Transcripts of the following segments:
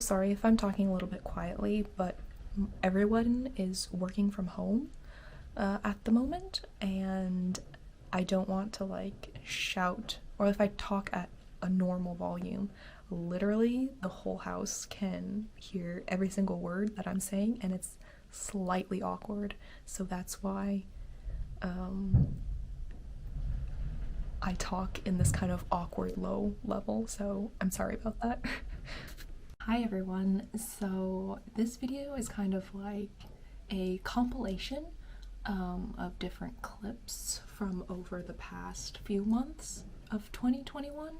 sorry if I'm talking a little bit quietly, but everyone is working from home at the moment, and I don't want to like shout, or if I talk at a normal volume, literally the whole house can hear every single word that I'm saying, and it's slightly awkward. So that's why I talk in this kind of awkward low level, so I'm sorry about that. Hi everyone, so this video is kind of like a compilation of different clips from over the past few months of 2021.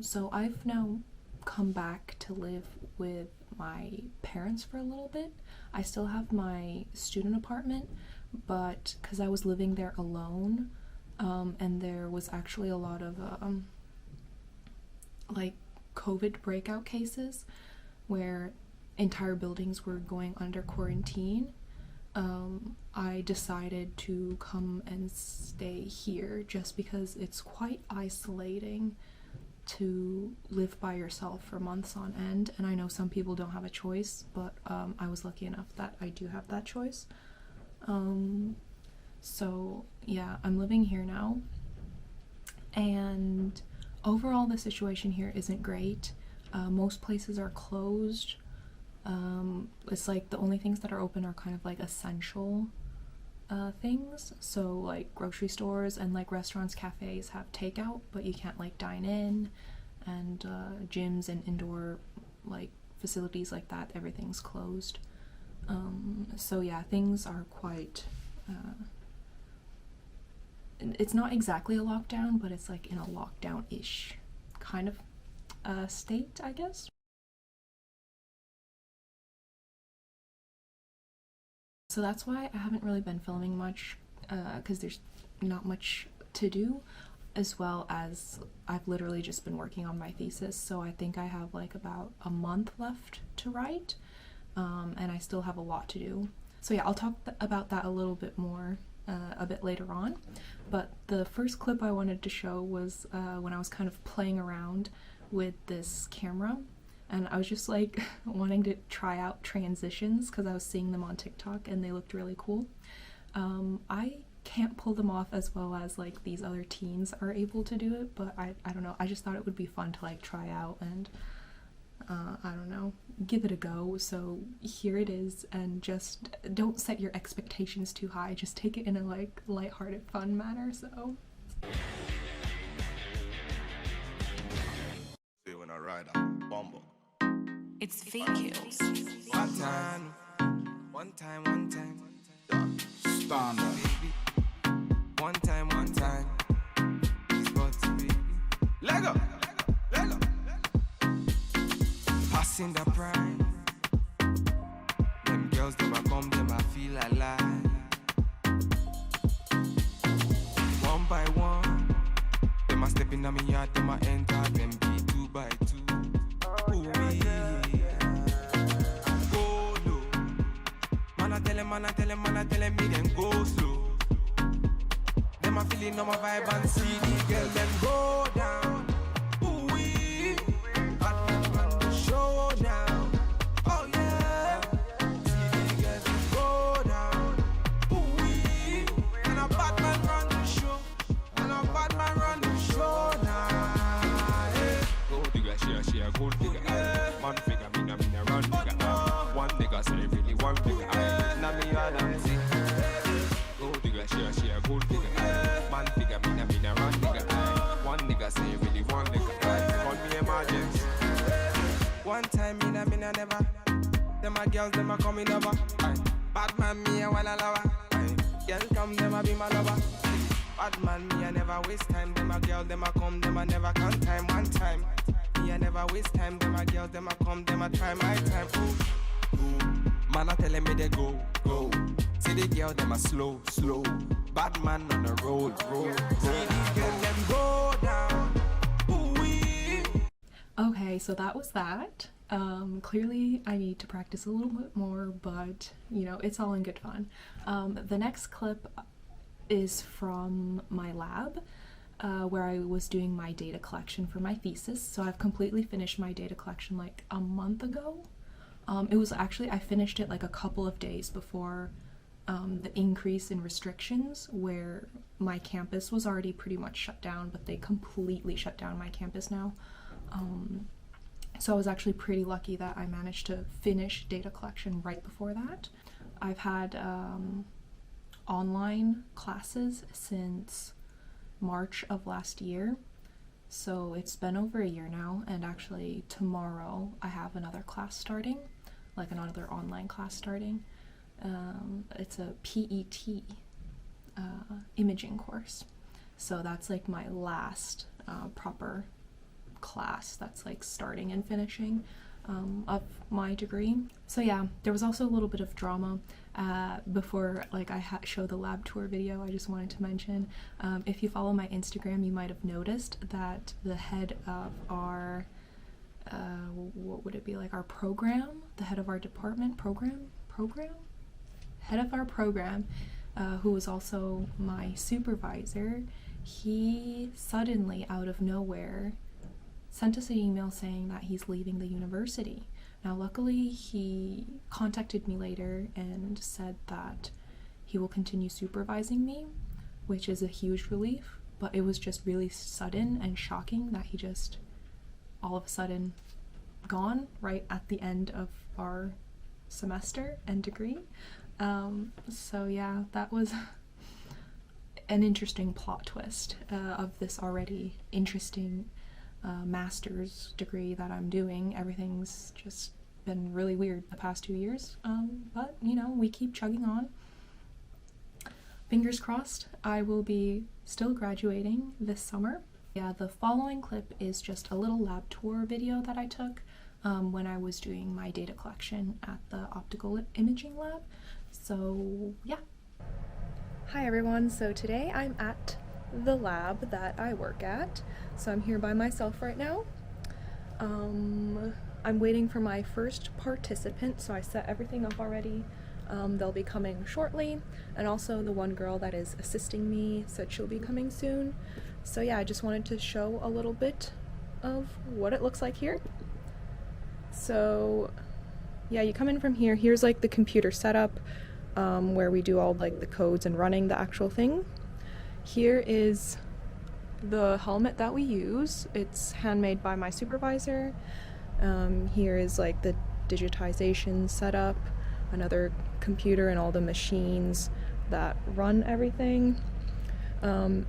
So I've now come back to live with my parents for a little bit. I still have my student apartment, but because I was living there alone, and there was actually a lot of like COVID breakout cases where entire buildings were going under quarantine, I decided to come and stay here just because it's quite isolating to live by yourself for months on end, and I know some people don't have a choice, but I was lucky enough that I do have that choice. So yeah, I'm living here now, and overall the situation here isn't great. Most places are closed. It's like the only things that are open are kind of like essential things, so like grocery stores and like restaurants, cafes have takeout, but you can't like dine in, and gyms and indoor like facilities like that, everything's closed. So yeah, things are quite it's not exactly a lockdown, but it's like in a lockdown-ish kind of state, I guess. So that's why I haven't really been filming much, because there's not much to do, as well as I've literally just been working on my thesis, so I think I have like about a month left to write, and I still have a lot to do. So yeah, I'll talk about that a little bit more a bit later on, but the first clip I wanted to show was when I was kind of playing around with this camera, and I was just like wanting to try out transitions because I was seeing them on TikTok and they looked really cool. I can't pull them off as well as like these other teens are able to do it, but I don't know, I just thought it would be fun to like try out and I don't know, give it a go. So here it is, and just don't set your expectations too high, just take it in a like lighthearted fun manner. So when I ride a bumble, it's Fake-Kills. one time, Standard. one time, it's got to be Lego, passing the prime. Them girls, them a come, them a feel alive. One by one, them a step in a me yard, them a enter, them be 2 by 2. Ooh, go low. Man I tell him, me them go slow. Them a feeling on my vibe and see the girl, them go down. Ooh, hot man run the show now. Oh yeah. See the girl, them go down. Ooh, and a bad man run the show. And a bad man run the show now. Yeah. Gold digger, she a gold digger. Man figure, me na run digger. One nigga say really one digger. Now me all I'm sick. Gold digger, she a gold digger. Man figure, me na run digger. One nigga say really one nigga. Call me emergency. One time me na never. Them a girls, them a coming over. Bad man me a wanna lover. Girl come, them a be my lover. Bad man me a never waste time. Them a girl, them a come, them a never count time. One time me a never waste time. Them a girl, them a come, them a try my time. Ooh. Man a telling me they go. See the girl, them a slow. Bad man on the road. See the girl, them go down. Ooh-wee. okay, so that was that. Clearly I need to practice a little bit more, but you know, it's all in good fun. The next clip is from my lab. where I was doing my data collection for my thesis. So I've completely finished my data collection like a month ago. It was actually, I finished it like a couple of days before the increase in restrictions, where my campus was already pretty much shut down, but they completely shut down my campus now. So I was actually pretty lucky that I managed to finish data collection right before that. I've had online classes since March of last year, so it's been over a year now, and actually tomorrow I have another class starting, like another online class starting. It's a PET imaging course, so that's like my last proper class that's like starting and finishing of my degree. So yeah, there was also a little bit of drama before like I show the lab tour video. I just wanted to mention, if you follow my Instagram, you might have noticed that the head of our what would it be, like our program, the head of our department head of our program, who was also my supervisor, he suddenly out of nowhere sent us an email saying that he's leaving the university. Now luckily he contacted me later and said that he will continue supervising me, which is a huge relief, but it was just really sudden and shocking that he just all of a sudden gone right at the end of our semester and degree. So yeah, that was an interesting plot twist of this already interesting master's degree that I'm doing. Everything's just been really weird the past 2 years, but you know, we keep chugging on. Fingers crossed I will be still graduating this summer. Yeah, the following clip is just a little lab tour video that I took when I was doing my data collection at the optical imaging lab. So yeah. Hi everyone, so today I'm at the lab that I work at. So I'm here by myself right now. I'm waiting for my first participant, so I set everything up already. They'll be coming shortly, and also the one girl that is assisting me said she'll be coming soon. So yeah, I just wanted to show a little bit of what it looks like here. So yeah, you come in from here. Here's like the computer setup, where we do all like the codes and running the actual thing. Here is the helmet that we use. It's handmade by my supervisor. Here is like the digitization setup, another computer and all the machines that run everything.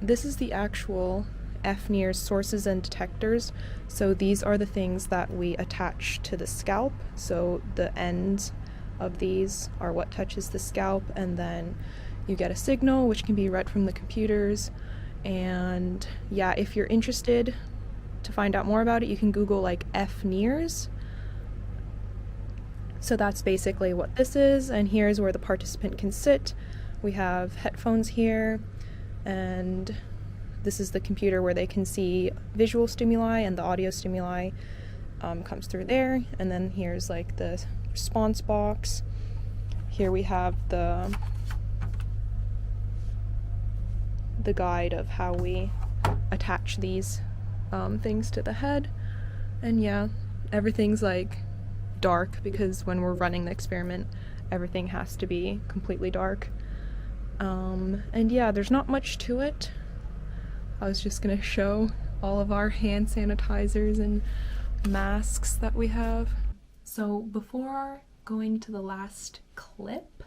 This is the actual FNIRS sources and detectors. So these are the things that we attach to the scalp. So the ends of these are what touches the scalp, and then you get a signal which can be read from the computers. And yeah, if you're interested to find out more about it, you can Google like FNIRS. So that's basically what this is, and here's where the participant can sit. We have headphones here, and this is the computer where they can see visual stimuli, and the audio stimuli comes through there. And then here's like the response box. Here we have the guide of how we attach these things to the head. And yeah, everything's like dark because when we're running the experiment, everything has to be completely dark. And yeah, there's not much to it. I was just gonna show all of our hand sanitizers and masks that we have. So before going to the last clip,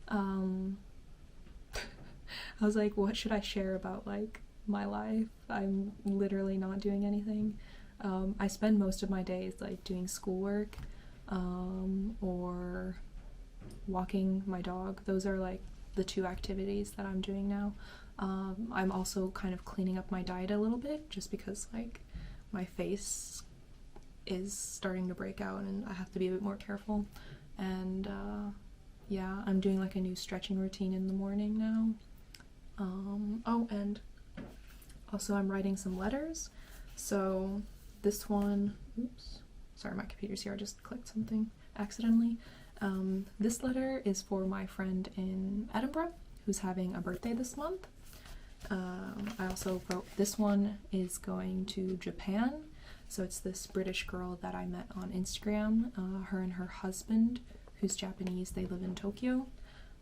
I was like, what should I share about like my life? I'm literally not doing anything. I spend most of my days like doing schoolwork or walking my dog. Those are like the two activities that I'm doing now. I'm also kind of cleaning up my diet a little bit just because like my face is starting to break out and I have to be a bit more careful. And yeah, I'm doing like a new stretching routine in the morning now. Oh, and also I'm writing some letters. So this one, oops, sorry, my computer's here, I just clicked something accidentally. This letter is for my friend in Edinburgh who's having a birthday this month. I also wrote this one is going to Japan. So it's this British girl that I met on Instagram. Her and her husband, who's Japanese, they live in Tokyo.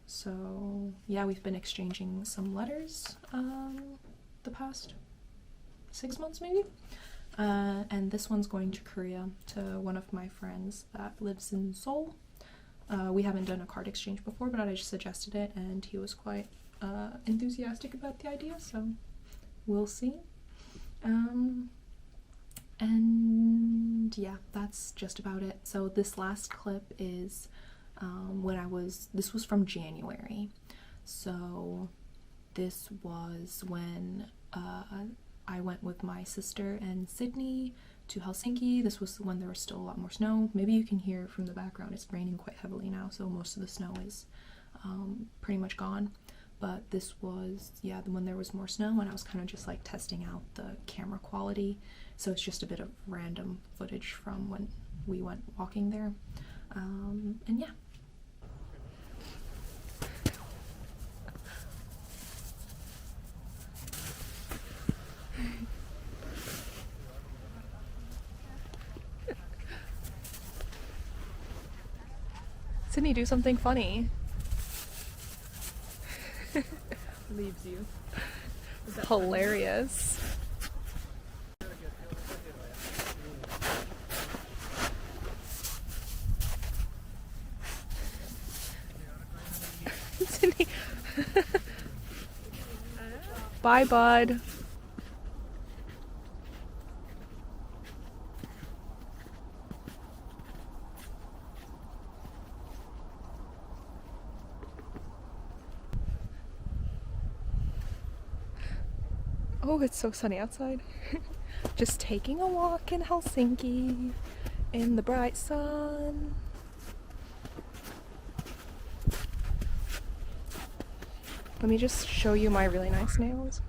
So yeah, we've been exchanging some letters the past 6 months maybe. And this one's going to Korea to one of my friends that lives in Seoul. We haven't done a card exchange before, but I just suggested it and he was quite enthusiastic about the idea, so we'll see. And yeah, that's just about it. So this last clip is this was from January. So this was when I went with my sister and Sydney to Helsinki. This was when there was still a lot more snow. Maybe you can hear from the background, it's raining quite heavily now, so most of the snow is pretty much gone. But this was, yeah, when there was more snow, and I was kind of just like testing out the camera quality. So it's just a bit of random footage from when we went walking there. And yeah. Sydney, do something funny. Leaves you. Hilarious. Sydney. Bye, bud. Oh, it's so sunny outside. Just taking a walk in Helsinki in the bright sun. Let me just show you my really nice nails.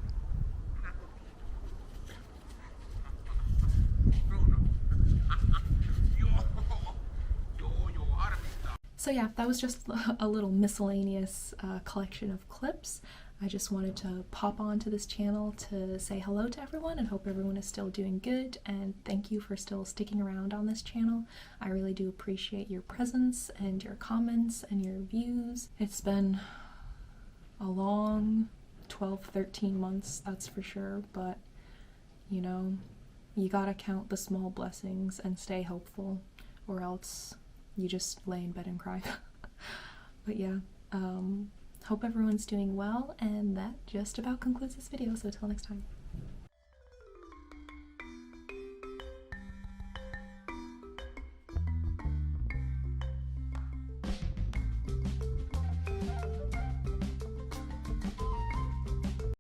So yeah, that was just a little miscellaneous collection of clips. I just wanted to pop onto this channel to say hello to everyone and hope everyone is still doing good, and thank you for still sticking around on this channel. I really do appreciate your presence and your comments and your views. It's been a long 12-13 months, that's for sure, but you know, you gotta count the small blessings and stay hopeful, or else you just lay in bed and cry. But yeah, hope everyone's doing well, and that just about concludes this video, so till next time.